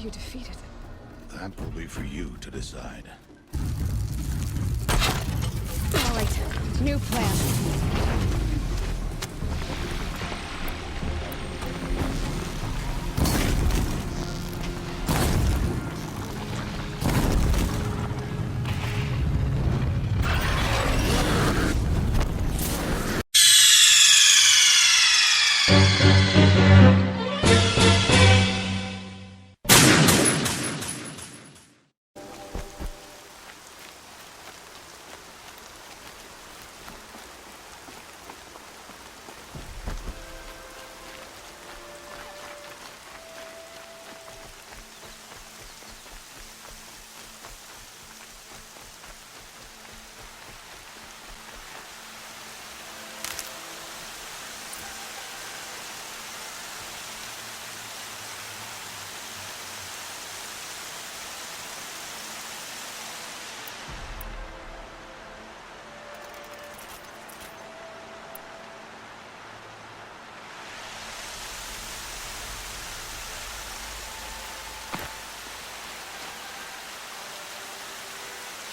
to defeat it? That will be for you to decide. All right, new plan.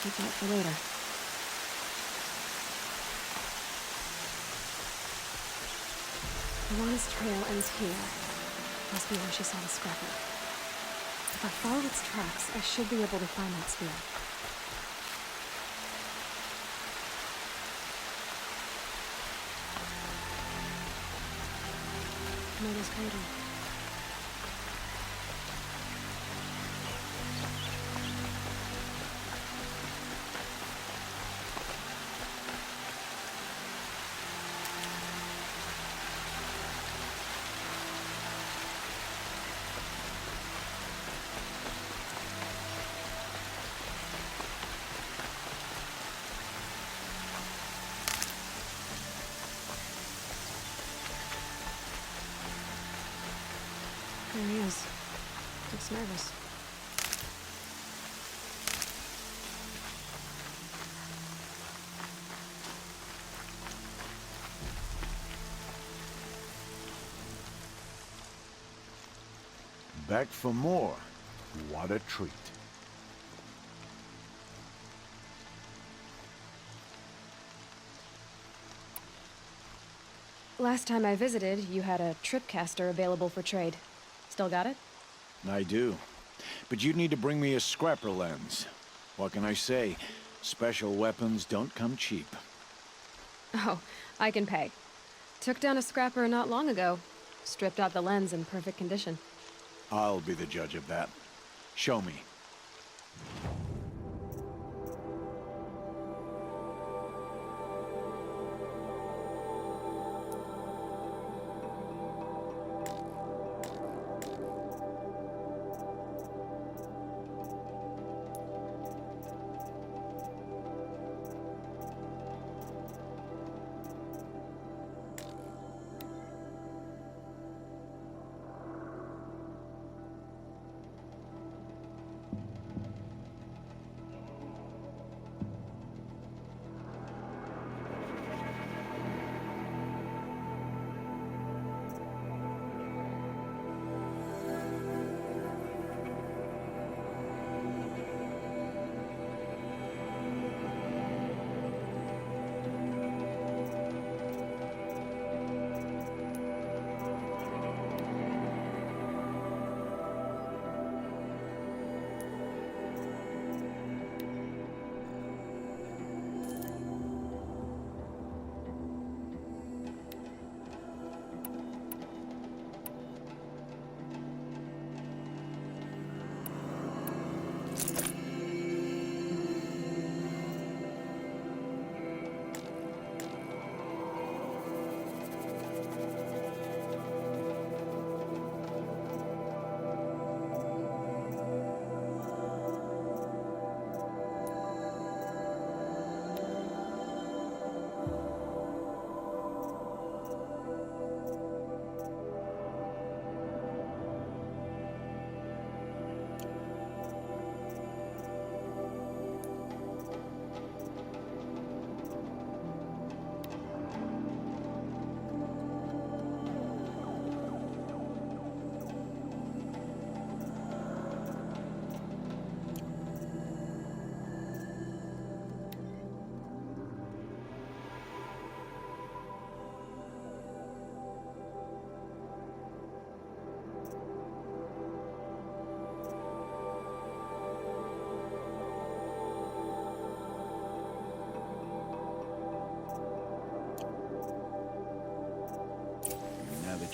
Keep that for later. Alana's trail ends here. Must be where she saw the scrapper. If I follow its tracks, I should be able to find that spear. Mother's cradle. There he is. Looks nervous. Back for more. What a treat. Last time I visited, you had a tripcaster available for trade. Still got it? I do. But you'd need to bring me a scrapper lens. What can I say? Special weapons don't come cheap. Oh, I can pay. Took down a scrapper not long ago. Stripped out the lens in perfect condition. I'll be the judge of that. Show me.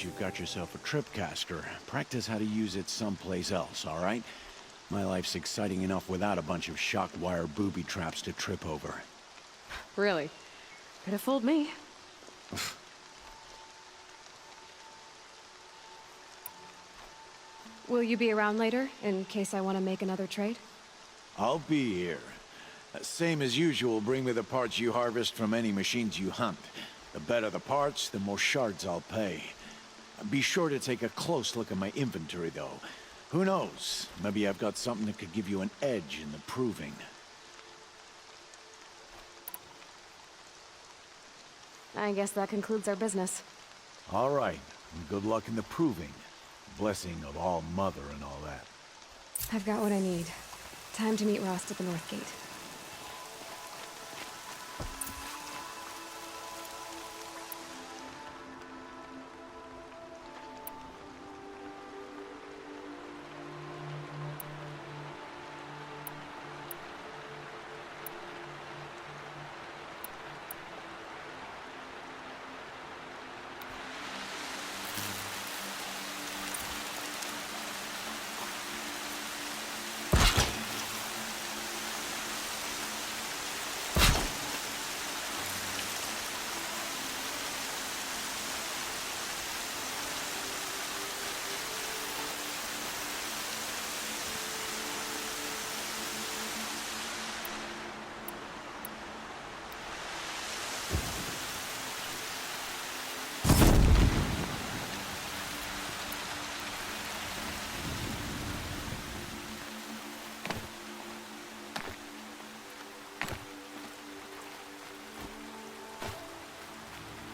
that you've got yourself a tripcaster, practice how to use it someplace else, all right? My life's exciting enough without a bunch of shock wire booby traps to trip over. Really? Could have fooled me. Will you be around later, in case I want to make another trade? I'll be here. Same as usual, bring me the parts you harvest from any machines you hunt. The better the parts, the more shards I'll pay. Be sure to take a close look at my inventory, though. Who knows? Maybe I've got something that could give you an edge in the proving. I guess that concludes our business. All right. Good luck in the proving. Blessing of All Mother and all that. I've got what I need. Time to meet Rost at the North Gate.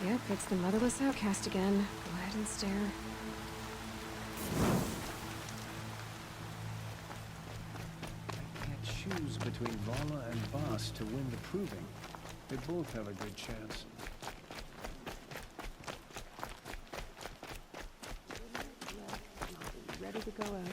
Yep, it's the motherless outcast again. Go ahead and stare. I can't choose between Vala and Boss to win the proving. They both have a good chance. Ready to go out tomorrow.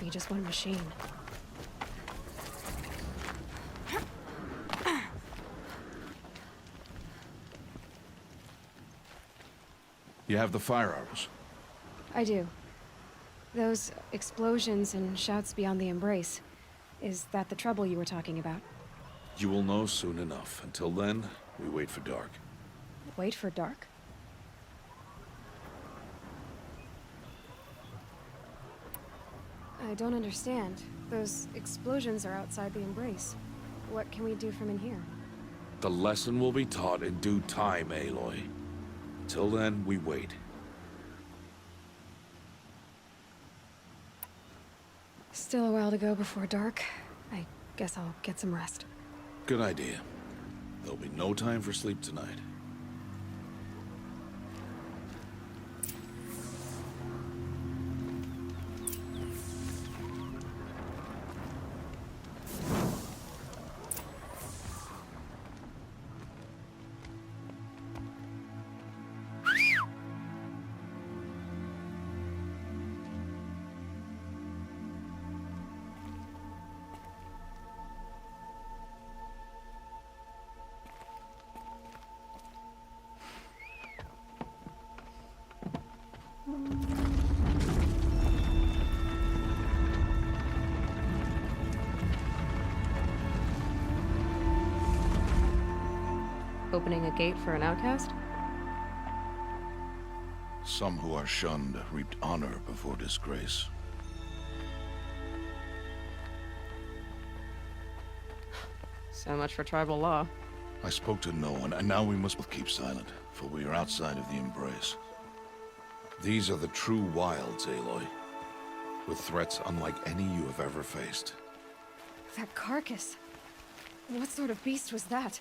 Just one machine. You have the firearms? I do. Those explosions and shouts beyond the embrace. Is that the trouble you were talking about? You will know soon enough. Until then, we wait for dark. Wait for dark? I don't understand. Those explosions are outside the embrace. What can we do from in here? The lesson will be taught in due time, Aloy. Till then, we wait. Still a while to go before dark. I guess I'll get some rest. Good idea. There'll be no time for sleep tonight. Opening a gate for an outcast? Some who are shunned reaped honor before disgrace. So much for tribal law. I spoke to no one, and now we must both keep silent, for we are outside of the embrace. These are the true wilds, Aloy, with threats unlike any you have ever faced. That carcass. What sort of beast was that?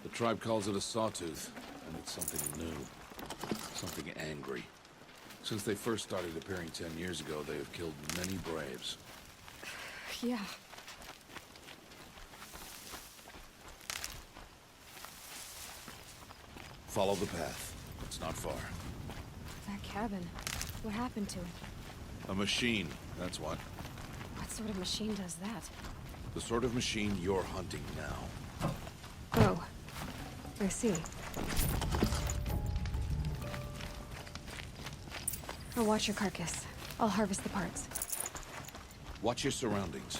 The tribe calls it a sawtooth, and it's something new. Something angry. Since they first started appearing 10 years ago, they have killed many braves. Yeah. Follow the path. It's not far. That cabin. What happened to it? A machine, that's what. What sort of machine does that? The sort of machine you're hunting now. Oh. I see. I'll watch your carcass. I'll harvest the parts. Watch your surroundings.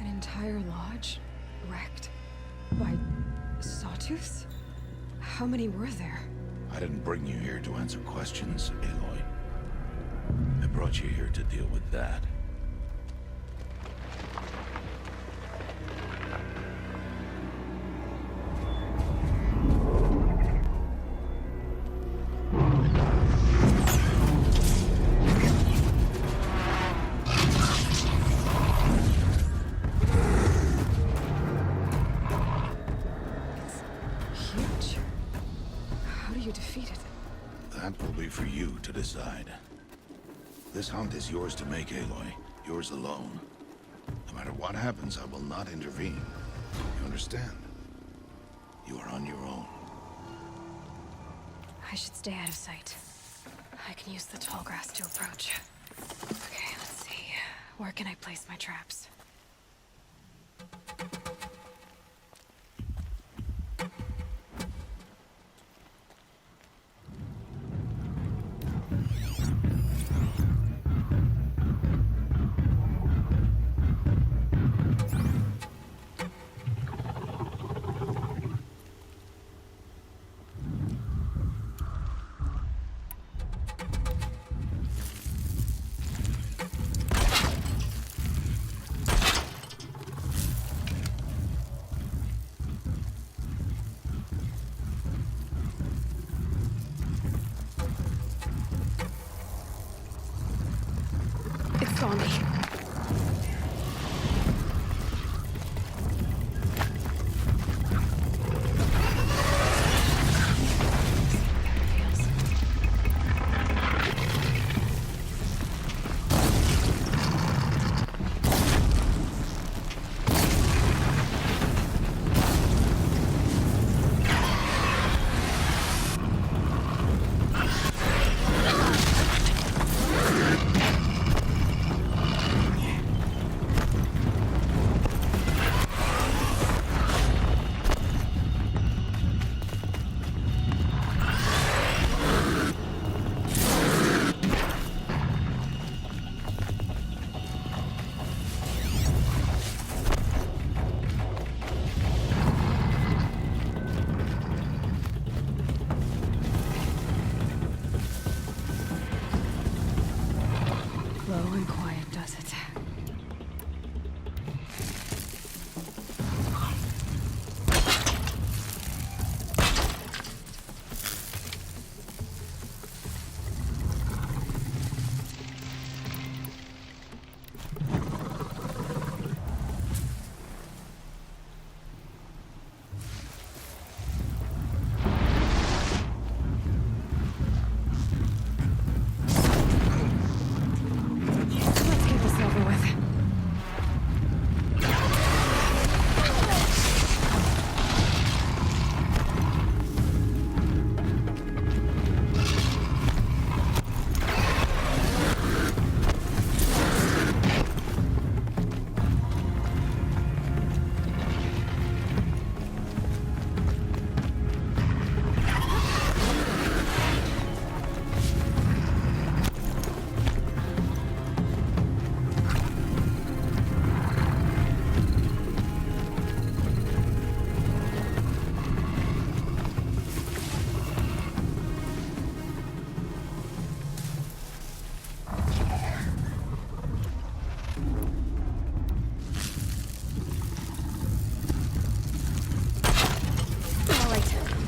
Entire lodge wrecked by sawtooths? How many were there? I didn't bring you here to answer questions, Aloy. I brought you here to deal with that. Decide. This hunt is yours to make, Aloy. Yours alone. No matter what happens, I will not intervene. You understand? You are on your own. I should stay out of sight. I can use the tall grass to approach. Okay, let's see. Where can I place my traps? saw me.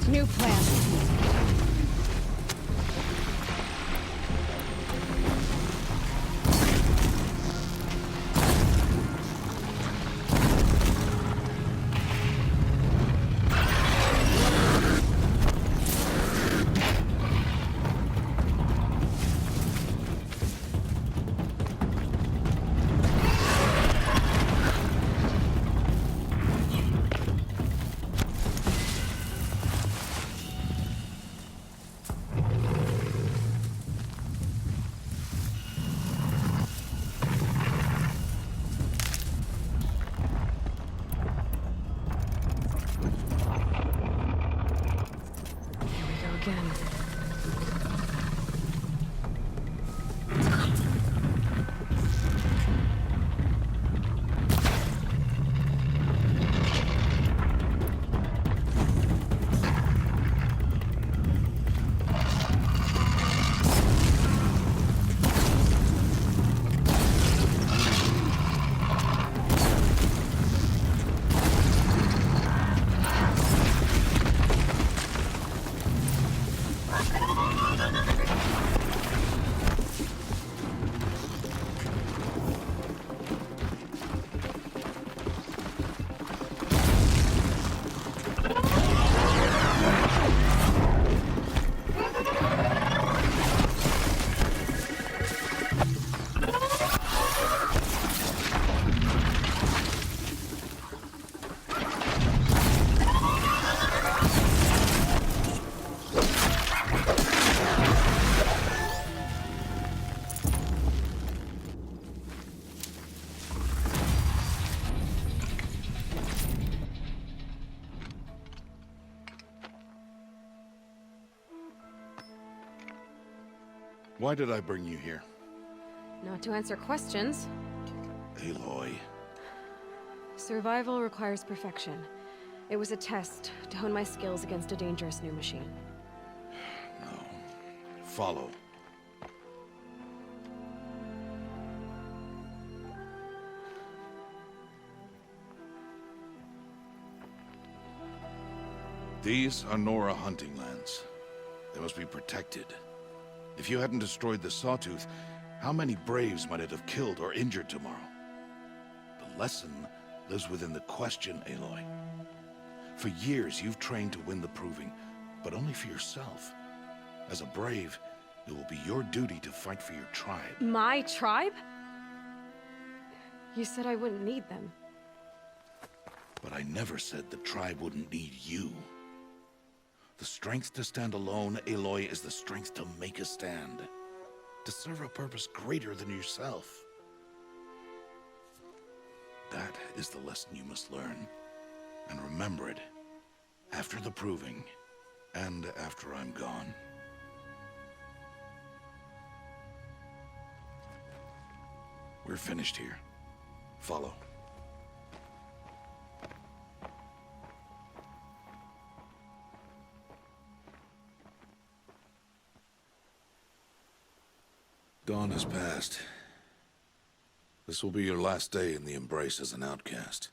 New plan. Why did I bring you here? Not to answer questions. Aloy. Survival requires perfection. It was a test to hone my skills against a dangerous new machine. No. Follow. These are Nora hunting lands. They must be protected. If you hadn't destroyed the Sawtooth, How many braves might it have killed or injured tomorrow? The lesson lives within the question, Aloy. For years, you've trained to win the proving, but only for yourself. As a brave, it will be your duty to fight for your tribe. My tribe? You said I wouldn't need them. But I never said the tribe wouldn't need you. The strength to stand alone, Aloy, is the strength to make a stand. To serve a purpose greater than yourself. That is the lesson you must learn. And remember it. After the proving, and after I'm gone. We're finished here. Follow. Dawn has passed. This will be your last day in the Embrace as an outcast.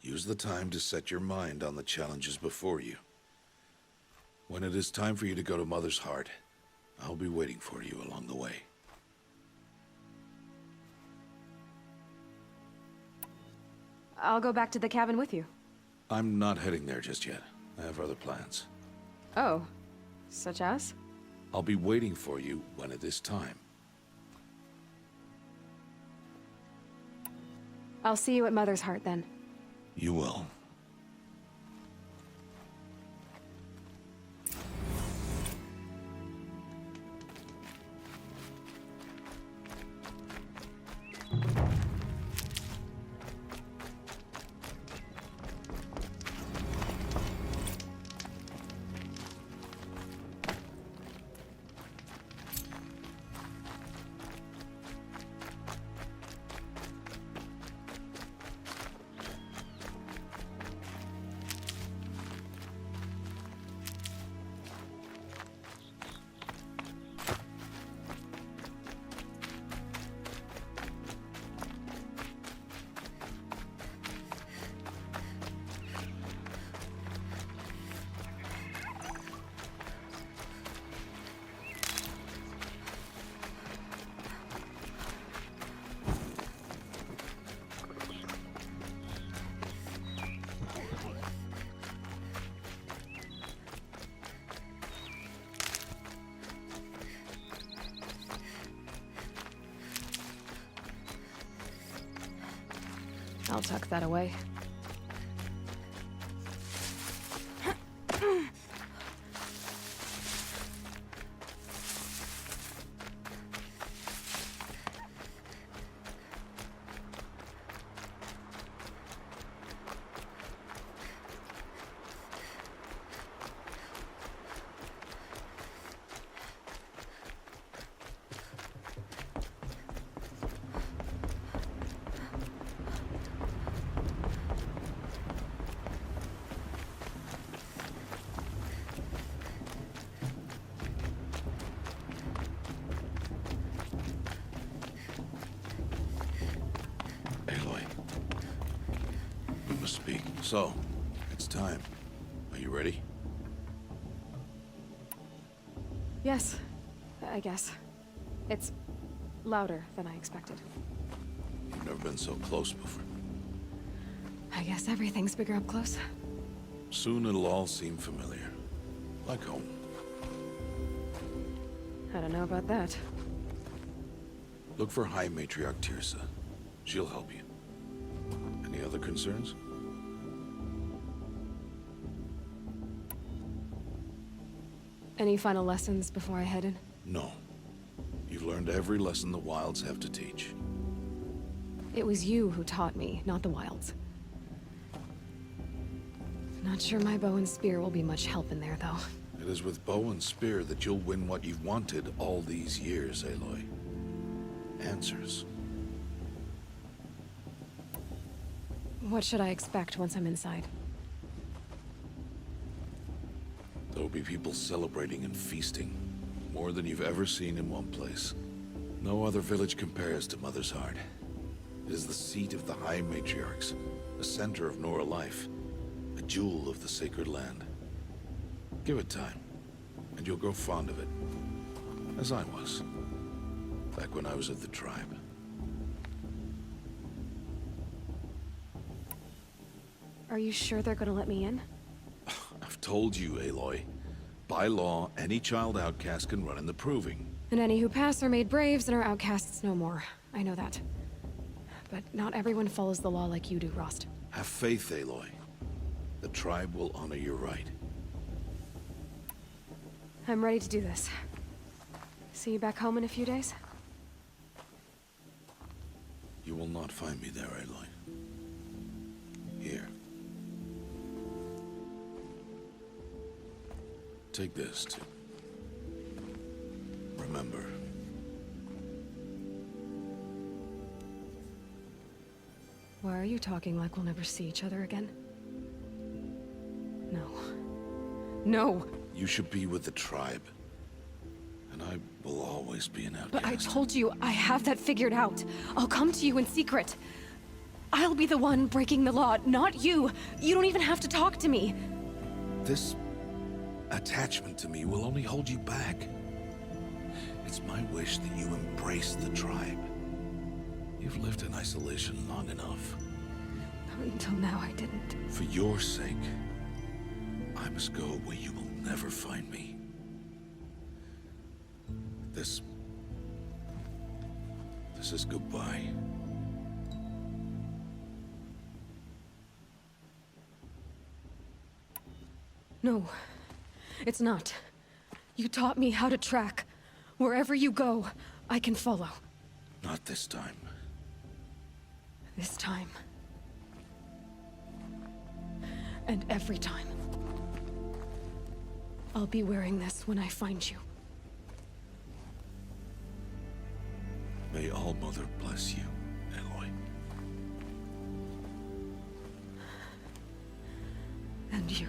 Use the time to set your mind on the challenges before you. When it is time for you to go to Mother's Heart, I'll be waiting for you along the way. I'll go back to the cabin with you. I'm not heading there just yet. I have other plans. Oh, such as? I'll be waiting for you when it is time. I'll see you at Mother's Heart then. You will. I'll tuck that away. Speak. So, it's time. Are you ready? Yes, I guess. It's louder than I expected. You've never been so close before. I guess everything's bigger up close. Soon it'll all seem familiar. Like home. I don't know about that. Look for High Matriarch Tirsa. She'll help you. Any other concerns? Any final lessons before I head in? No. You've learned every lesson the Wilds have to teach. It was you who taught me, not the Wilds. Not sure my bow and spear will be much help in there, though. It is with bow and spear that you'll win what you've wanted all these years, Aloy. Answers. What should I expect once I'm inside? There'll be people celebrating and feasting. More than you've ever seen in one place. No other village compares to Mother's Heart. It is the seat of the High Matriarchs, the center of Nora life, a jewel of the sacred land. Give it time, and you'll grow fond of it, as I was. Back when I was at the tribe. Are you sure they're gonna let me in? I've told you, Aloy. By law, any child outcast can run in the proving. And any who pass are made braves and are outcasts no more. I know that. But not everyone follows the law like you do, Rost. Have faith, Aloy. The tribe will honor your right. I'm ready to do this. See you back home in a few days? You will not find me there, Aloy. Here. Take this, too. Remember. Why are you talking like we'll never see each other again? No. No! You should be with the tribe. And I will always be an outcast. But I told you, I have that figured out. I'll come to you in secret. I'll be the one breaking the law, not you. You don't even have to talk to me. This attachment to me will only hold you back. It's my wish that you embrace the tribe. You've lived in isolation long enough. Until now, I didn't. For your sake, I must go where you will never find me. This is goodbye. No, it's not. You taught me how to track. Wherever you go, I can follow. Not this time. This time. And every time. I'll be wearing this when I find you. May All Mother bless you, Aloy. And you.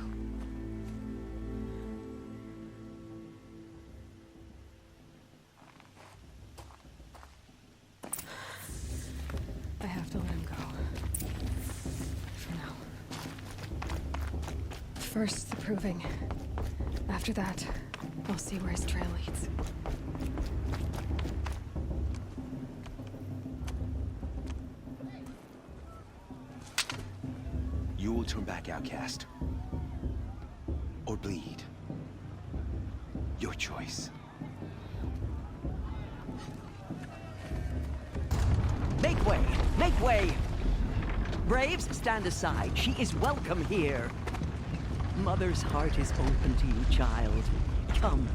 I have to let him go. For now. First, the proving. After that, I'll see where his trail leads. You will turn back, outcast. Or bleed. Your choice. Make way! Make way! Braves, stand aside. She is welcome here. Mother's heart is open to you, child. Come.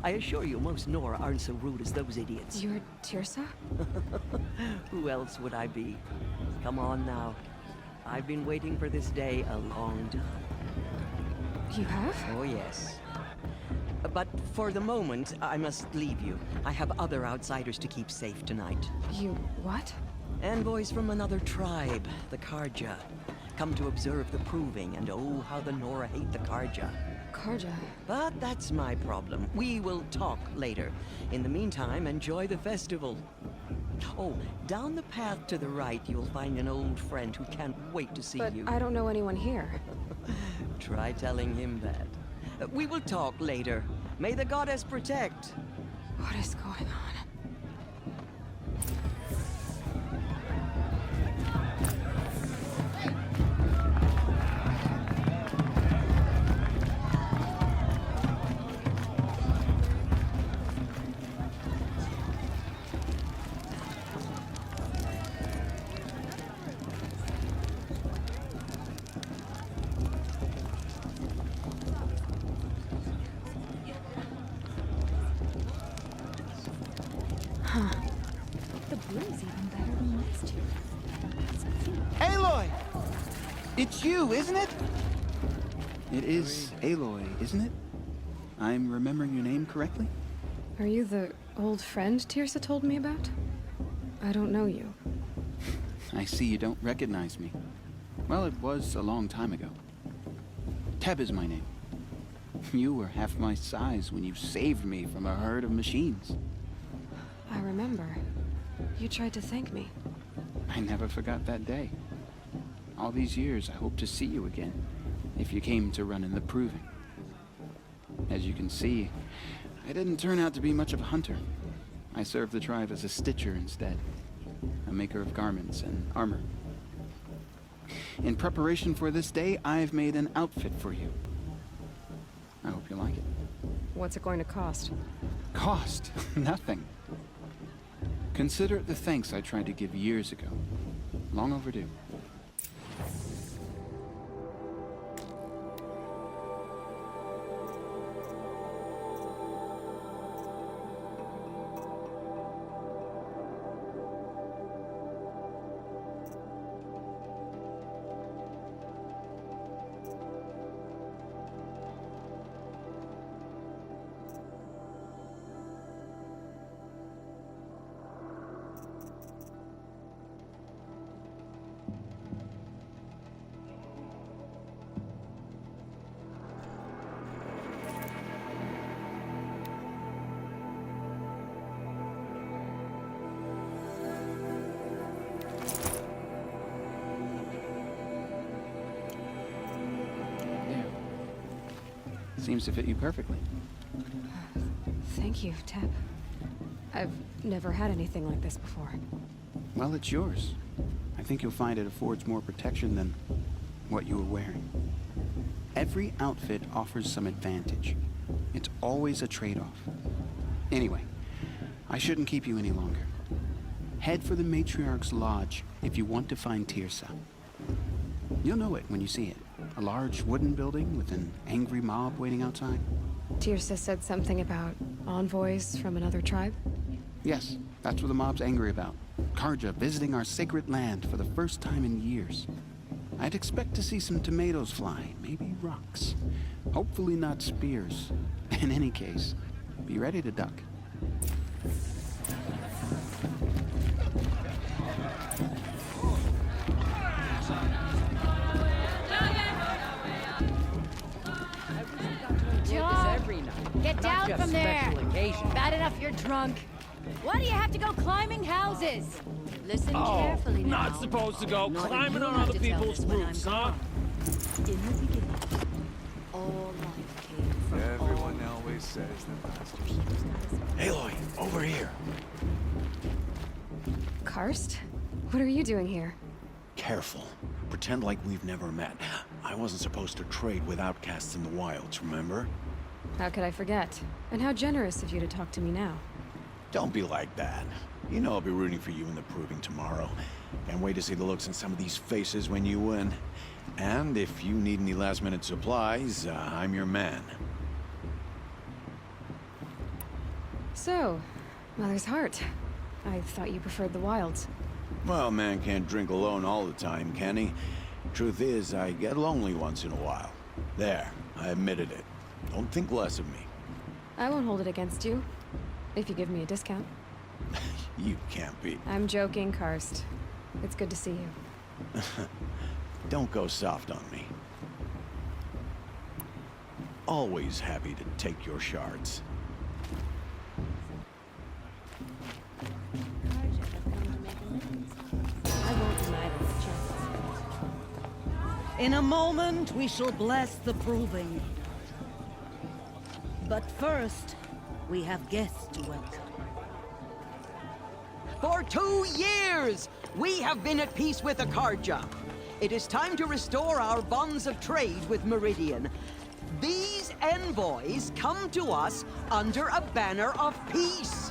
I assure you, most Nora aren't so rude as those idiots. You're Tirsa? Who else would I be? Come on now. I've been waiting for this day a long time. You have? Oh, yes. But for the moment, I must leave you. I have other outsiders to keep safe tonight. You what? Envoys from another tribe, the Karja. Come to observe the proving, and oh, how the Nora hate the Karja. Karja? But that's my problem. We will talk later. In the meantime, enjoy the festival. Oh, down the path to the right, you'll find an old friend who can't wait to see But you. I don't know anyone here. Try telling him that. We will talk later. May the goddess protect. What is going on? The blue's even better than last year. Aloy! It's you, isn't it? It is Aloy, isn't it? I'm remembering your name correctly? Are you the old friend Tirsa told me about? I don't know you. I see you don't recognize me. Well, it was a long time ago. Teb is my name. You were half my size when you saved me from a herd of machines. I remember. You tried to thank me. I never forgot that day. All these years, I hope to see you again, if you came to run in the proving. As you can see, I didn't turn out to be much of a hunter. I serve the tribe as a stitcher instead, a maker of garments and armor. In preparation for this day, I've made an outfit for you. I hope you like it. What's it going to cost? Cost? Nothing. Consider it the thanks I tried to give years ago. Long overdue. Seems to fit you perfectly. Thank you, Teb. I've never had anything like this before. Well, it's yours. I think you'll find it affords more protection than what you were wearing. Every outfit offers some advantage. It's always a trade-off. Anyway, I shouldn't keep you any longer. Head for the Matriarch's Lodge if you want to find Tirsa. You'll know it when you see it. A large wooden building with an angry mob waiting outside. Tirsa said something about envoys from another tribe? Yes, that's what the mob's angry about. Karja visiting our sacred land for the first time in years. I'd expect to see some tomatoes fly, maybe rocks. Hopefully not spears. In any case, be ready to duck. Get down from there! Bad enough you're drunk. Why do you have to go climbing houses? Listen carefully now. Not supposed to go Not climbing you on have other to tell people's us when roofs, I'm huh? gone. In the beginning, all life came from Everyone always says that. Aloy, over here. Karst? What are you doing here? Careful. Pretend like we've never met. I wasn't supposed to trade with outcasts in the wilds, remember? How could I forget? And how generous of you to talk to me now. Don't be like that. You know I'll be rooting for you in the proving tomorrow. Can't wait to see the looks on some of these faces when you win. And if you need any last-minute supplies, I'm your man. So, Mother's Heart. I thought you preferred the wilds. Well, man can't drink alone all the time, can he? Truth is, I get lonely once in a while. There, I admitted it. Don't think less of me. I won't hold it against you, if you give me a discount. You can't be. I'm joking, Karst. It's good to see you. Don't go soft on me. Always happy to take your shards. I won't deny them a chance. In a moment, we shall bless the proving. But first, we have guests to welcome. For 2 years, we have been at peace with Akarja. It is time to restore our bonds of trade with Meridian. These envoys come to us under a banner of peace.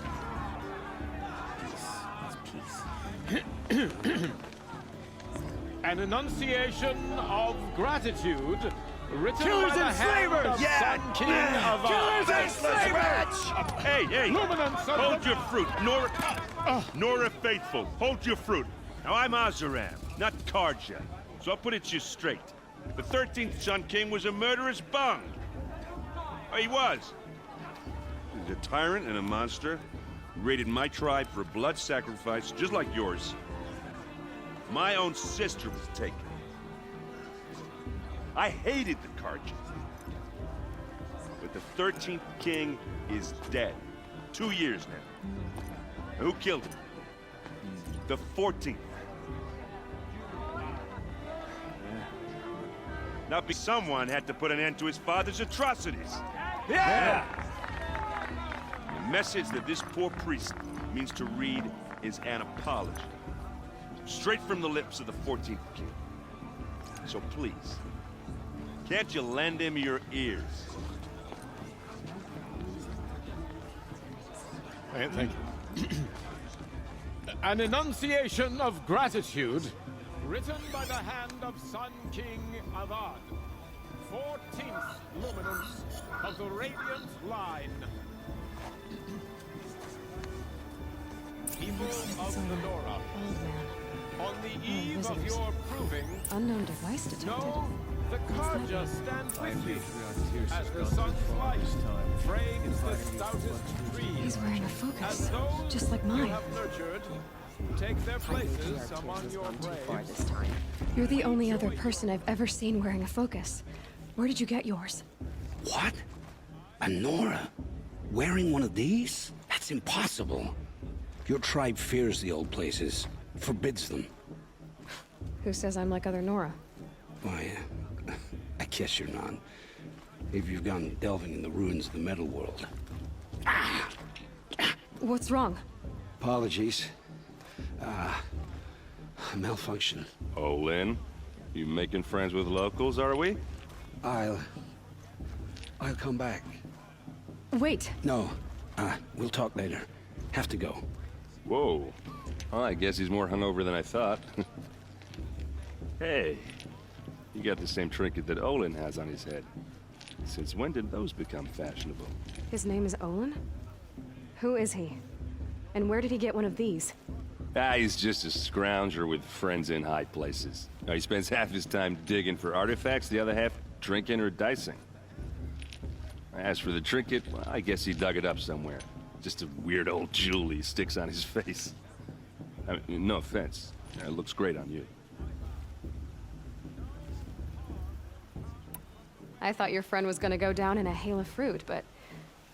An enunciation of gratitude written Killers by the and hand slavers! of Sun King of Killers and slavers! Hey, Luminance of hold the- your fruit. Nora Faithful, hold your fruit. Now, I'm Azaram, not Karja, so I'll put it to you straight. The 13th Sun King was a murderous bung. Oh, he was. He's a tyrant and a monster. He raided my tribe for a blood sacrifice, just like yours. My own sister was taken. I hated the Karja. But the 13th king is dead. 2 years now. Who killed him? The 14th. Not be someone had to put an end to his father's atrocities. Yeah! The message that this poor priest means to read is an apology. Straight from the lips of the 14th king. So please, can't you lend him your ears? Thank you. An enunciation of gratitude, written by the hand of Sun King Avad, 14th luminance of the Radiant Line. People of Lenora, Old man. on the eve of your proving, Unknown device detected. know the Karja stands with you as the gone sun's too far light this time. frames the stoutest trees. He's wearing a As focus, those just like you mine. have nurtured take their places among your braves. You're the only other person I've ever seen wearing a focus. Where did you get yours? What? A Nora? Wearing one of these? That's impossible. Your tribe fears the old places, forbids them. Who says I'm like other Nora? Why, I guess you're not. If you've gone delving in the ruins of the metal world. What's wrong? Apologies. Malfunction. Oh, Lynn, you making friends with locals, are we? I'll come back. Wait. No, we'll talk later. Have to go. Whoa. Well, I guess he's more hungover than I thought. Hey, you got the same trinket that Olin has on his head. Since when did those become fashionable? His name is Olin? Who is he? And where did he get one of these? He's just a scrounger with friends in high places. He spends half his time digging for artifacts, the other half drinking or dicing. As for the trinket, well, I guess he dug it up somewhere. Just a weird old jewel he sticks on his face. I mean, no offense. It looks great on you. I thought your friend was gonna go down in a hail of fruit, but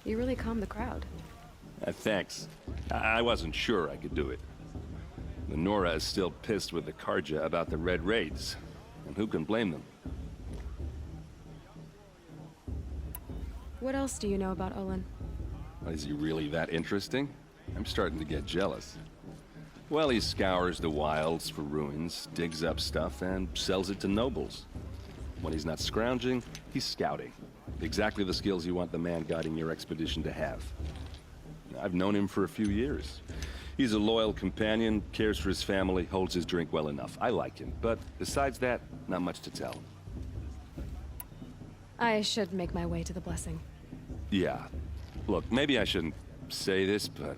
you really calmed the crowd. Thanks. I wasn't sure I could do it. The Nora is still pissed with the Karja about the Red Raids. And who can blame them? What else do you know about Olin? Is he really that interesting? I'm starting to get jealous. Well, he scours the wilds for ruins, digs up stuff, and sells it to nobles. When he's not scrounging, he's scouting. Exactly the skills you want the man guiding your expedition to have. I've known him for a few years. He's a loyal companion, cares for his family, holds his drink well enough. I like him, but besides that, not much to tell. I should make my way to the blessing. Yeah. Look, maybe I shouldn't say this, but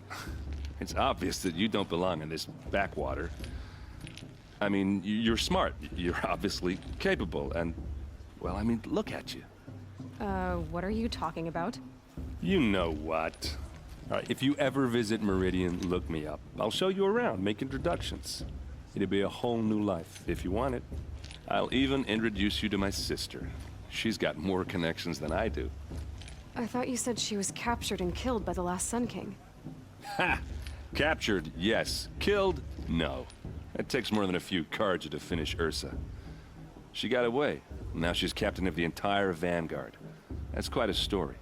it's obvious that you don't belong in this backwater. I mean, you're smart. You're obviously capable, and, well, I mean, look at you. What are you talking about? You know what. All right, if you ever visit Meridian, look me up. I'll show you around, make introductions. It'll be a whole new life, if you want it. I'll even introduce you to my sister. She's got more connections than I do. I thought you said she was captured and killed by the last Sun King. Ha! Captured, yes. Killed, no. It takes more than a few Karja to finish Ursa. She got away. Now she's captain of the entire Vanguard. That's quite a story.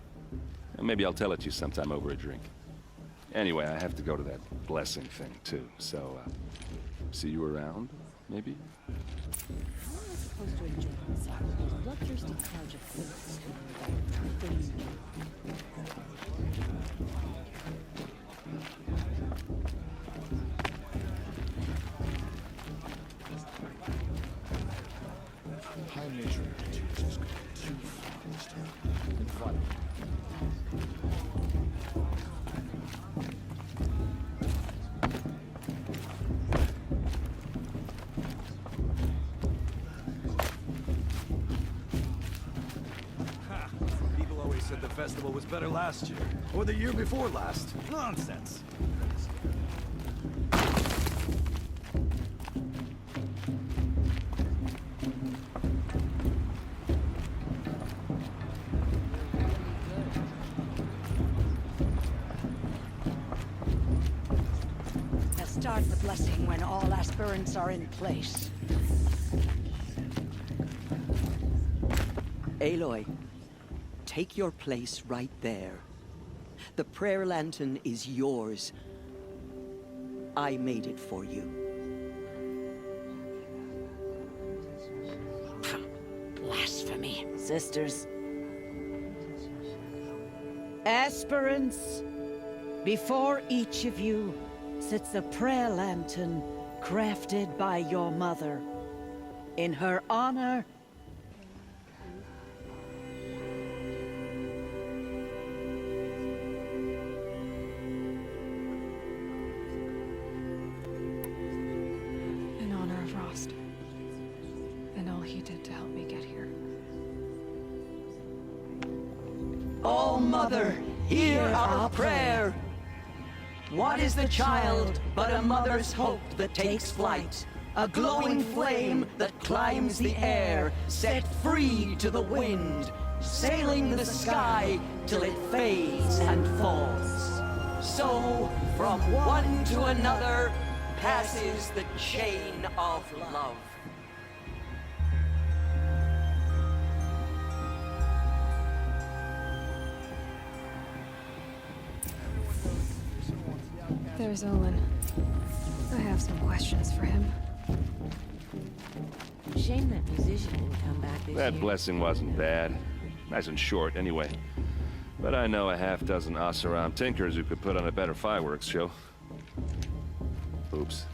Maybe I'll tell it to you sometime over a drink. Anyway, I have to go to that blessing thing, too. So, see you around, maybe? Supposed to enjoy himself. Bloodthirsty Karja fools. High nature attitudes has gone too far this time. In front of me. People always said the festival was better last year, or the year before last. Nonsense. Start the blessing when all aspirants are in place. Aloy, take your place right there. The prayer lantern is yours. I made it for you. Blasphemy. Sisters. Aspirants, before each of you sits a prayer lantern crafted by your mother. In her honor, in honor of Rost, and all he did to help me get here. Oh, Mother, hear our prayer. What is the child but a mother's hope that takes flight? A glowing flame that climbs the air, set free to the wind, sailing the sky till it fades and falls. So, from one to another, passes the chain of love. There's Owen. I have some questions for him. Shame that musician didn't come back this That year. blessing wasn't bad. Nice and short, anyway. But I know a half-dozen Oseram tinkers who could put on a better fireworks show. Oops.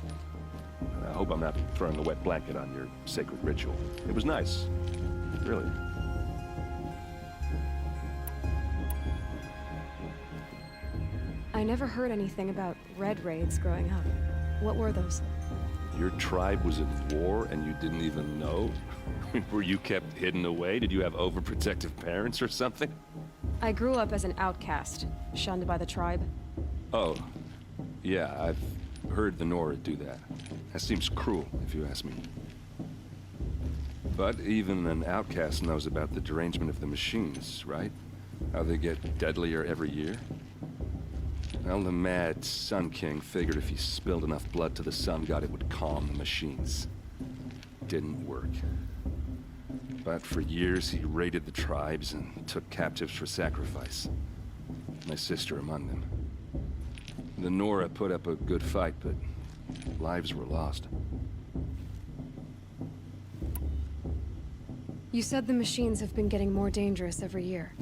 I hope I'm not throwing a wet blanket on your sacred ritual. It was nice. Really. I never heard anything about red raids growing up. What were those? Your tribe was in war and you didn't even know? Were you kept hidden away? Did you have overprotective parents or something? I grew up as an outcast, shunned by the tribe. Oh, yeah, I've heard the Nora do that. That seems cruel, if you ask me. But even an outcast knows about the derangement of the machines, right? How they get deadlier every year? Well, the mad Sun King figured if he spilled enough blood to the Sun God, it would calm the machines. Didn't work. But for years, he raided the tribes and took captives for sacrifice. My sister among them. The Nora put up a good fight, but lives were lost. You said the machines have been getting more dangerous every year.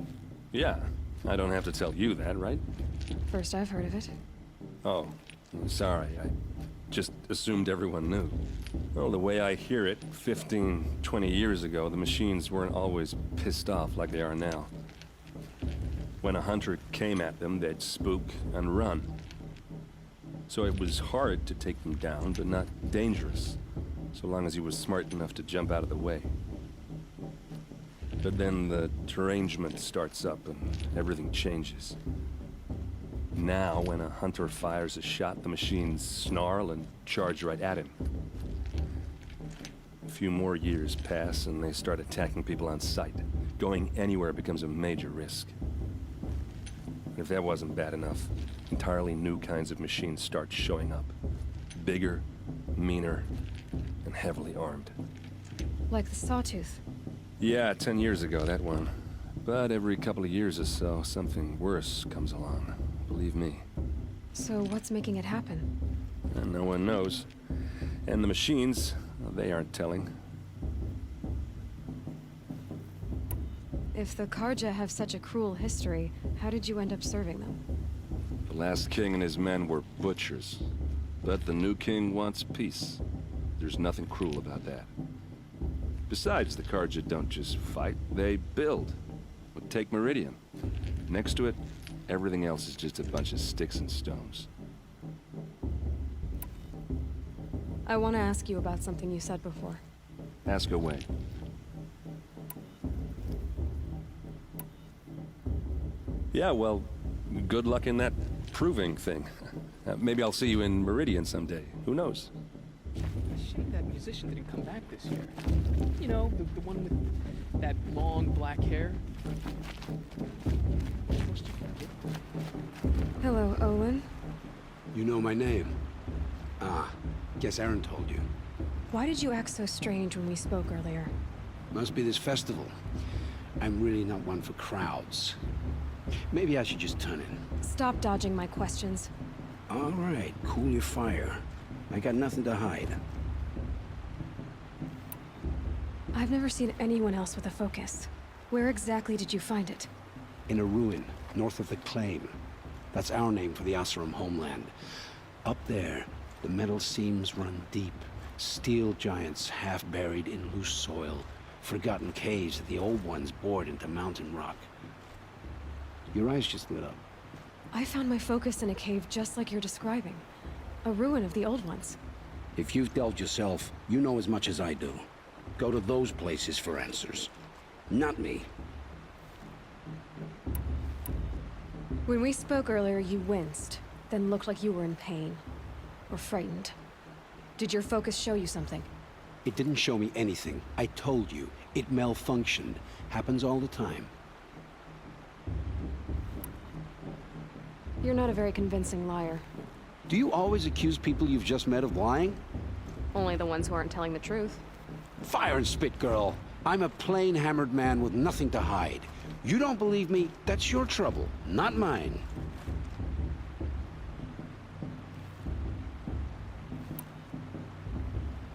Yeah, I don't have to tell you that, right? First I've heard of it. Oh, sorry. I just assumed everyone knew. Well, the way I hear it, 15, 20 years ago, the machines weren't always pissed off like they are now. When a hunter came at them, they'd spook and run. So it was hard to take them down, but not dangerous, so long as he was smart enough to jump out of the way. But then the derangement starts up and everything changes. Now, when a hunter fires a shot, the machines snarl and charge right at him. A few more years pass and they start attacking people on sight. Going anywhere becomes a major risk. If that wasn't bad enough, entirely new kinds of machines start showing up. Bigger, meaner, and heavily armed. Like the Sawtooth. Yeah, 10 years ago, that one. But every couple of years or so, something worse comes along. Believe me. So what's making it happen? And no one knows. And the machines, well, they aren't telling. If the Karja have such a cruel history, how did you end up serving them? The last king and his men were butchers. But the new king wants peace. There's nothing cruel about that. Besides, the Karja don't just fight, they build. Take Meridian. Next to it, everything else is just a bunch of sticks and stones. I want to ask you about something you said before. Ask away. Yeah, well, good luck in that proving thing. Maybe I'll see you in Meridian someday. Who knows? Shame that musician didn't come back this year. You know, the one with that long black hair. Hello, Owen. You know my name? Ah, guess Aaron told you. Why did you act so strange when we spoke earlier? Must be this festival. I'm really not one for crowds. Maybe I should just turn in. Stop dodging my questions. All right, cool your fire. I got nothing to hide. I've never seen anyone else with a focus. Where exactly did you find it? In a ruin, north of the Claim. That's our name for the Oseram homeland. Up there, the metal seams run deep. Steel giants half buried in loose soil. Forgotten caves that the old ones bored into mountain rock. Your eyes just lit up. I found my focus in a cave just like you're describing. A ruin of the old ones. If you've delved yourself, you know as much as I do. Go to those places for answers. Not me. When we spoke earlier, you winced, then looked like you were in pain. Or frightened. Did your focus show you something? It didn't show me anything. I told you. It malfunctioned. Happens all the time. You're not a very convincing liar. Do you always accuse people you've just met of lying? Only the ones who aren't telling the truth. Fire and spit, girl. I'm a plain hammered man with nothing to hide. You don't believe me, that's your trouble, not mine.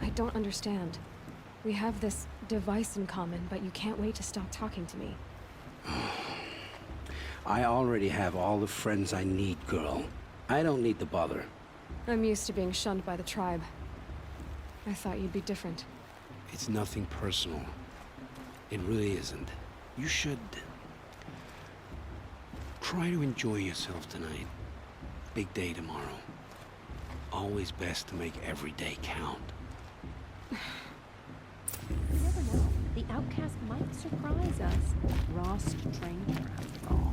I don't understand. We have this device in common, but you can't wait to stop talking to me. I already have all the friends I need, girl. I don't need the bother. I'm used to being shunned by the tribe. I thought you'd be different. It's nothing personal. It really isn't. You should try to enjoy yourself tonight. Big day tomorrow. Always best to make every day count. You never know. The outcast might surprise us. Rost trained her after all.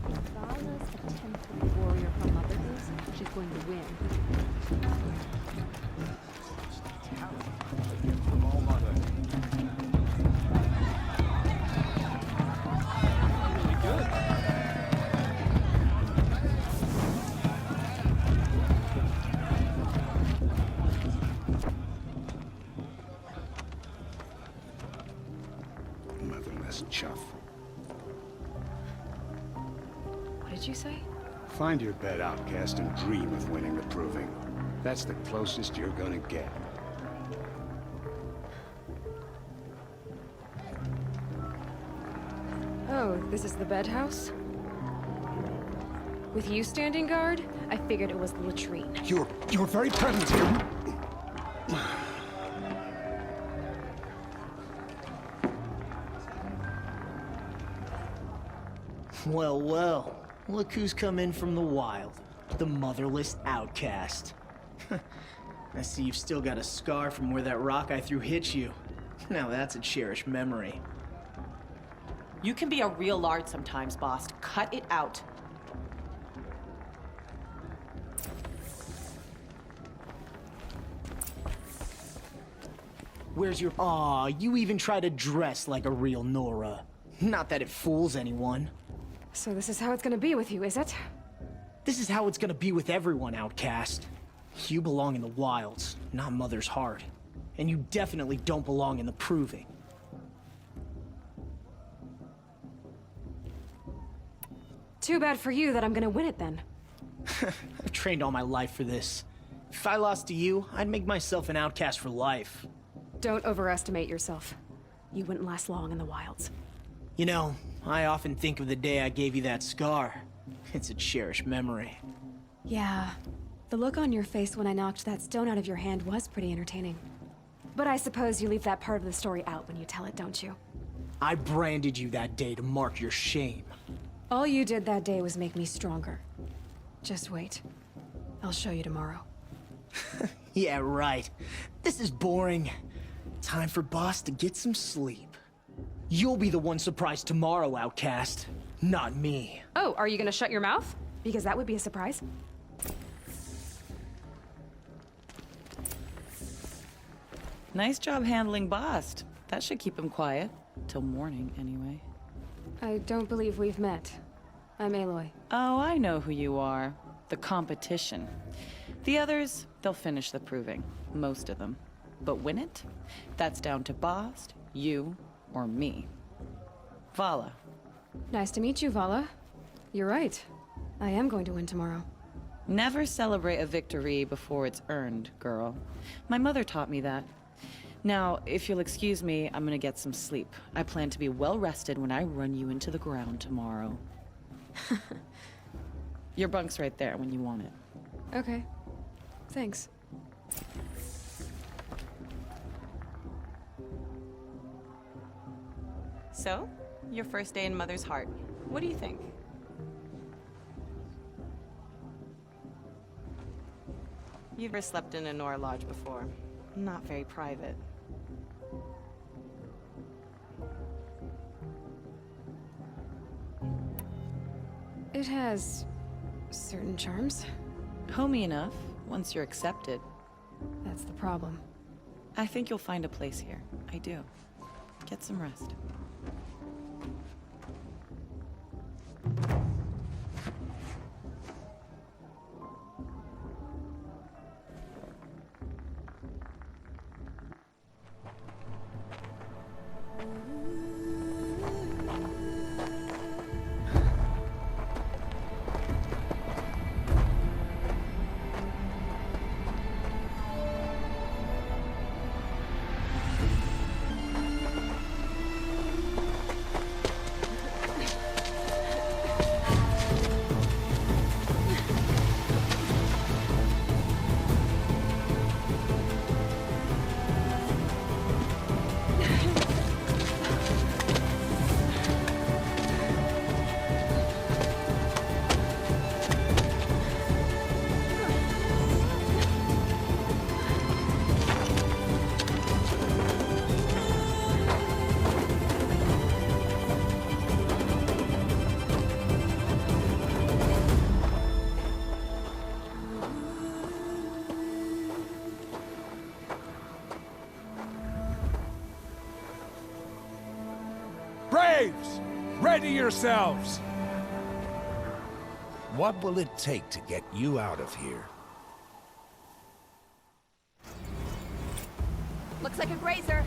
If Vala's a 10th warrior her mother is, she's going to win. Motherless chuff. What did you say? Find your bed, outcast, and dream of winning the proving. That's the closest you're gonna get. Oh, this is the bed house? With you standing guard, I figured it was the latrine. Your very presence here. Well, well. Look who's come in from the wild. The motherless outcast. I see you've still got a scar from where that rock I threw hit you. Now that's a cherished memory. You can be a real lard sometimes, boss. Cut it out. Where's your... Aw, you even try to dress like a real Nora. Not that it fools anyone. So this is how it's gonna be with you, is it? This is how it's gonna be with everyone, outcast. You belong in the wilds, not Mother's heart. And you definitely don't belong in the proving. Too bad for you that I'm gonna win it then. I've trained all my life for this. If I lost to you, I'd make myself an outcast for life. Don't overestimate yourself. You wouldn't last long in the wilds. You know, I often think of the day I gave you that scar. It's a cherished memory. Yeah. The look on your face when I knocked that stone out of your hand was pretty entertaining. But I suppose you leave that part of the story out when you tell it, don't you? I branded you that day to mark your shame. All you did that day was make me stronger. Just wait. I'll show you tomorrow. Yeah, right. This is boring. Time for Boss to get some sleep. You'll be the one surprised tomorrow, outcast. Not me. Oh, are you gonna shut your mouth? Because that would be a surprise. Nice job handling Bast. That should keep him quiet. Till morning, anyway. I don't believe we've met. I'm Aloy. Oh, I know who you are. The competition. The others, they'll finish the proving. Most of them. But win it? That's down to Bast, you, or me. Vala. Nice to meet you, Vala. You're right. I am going to win tomorrow. Never celebrate a victory before it's earned, girl. My mother taught me that. Now, if you'll excuse me, I'm gonna get some sleep. I plan to be well rested when I run you into the ground tomorrow. Your bunk's right there when you want it. Okay. Thanks. So, your first day in Mother's heart. What do you think? You've never slept in a Nora lodge before. Not very private. It has certain charms. Homey enough, once you're accepted. That's the problem. I think you'll find a place here. I do. Get some rest. Braves! Ready yourselves! What will it take to get you out of here? Looks like a grazer.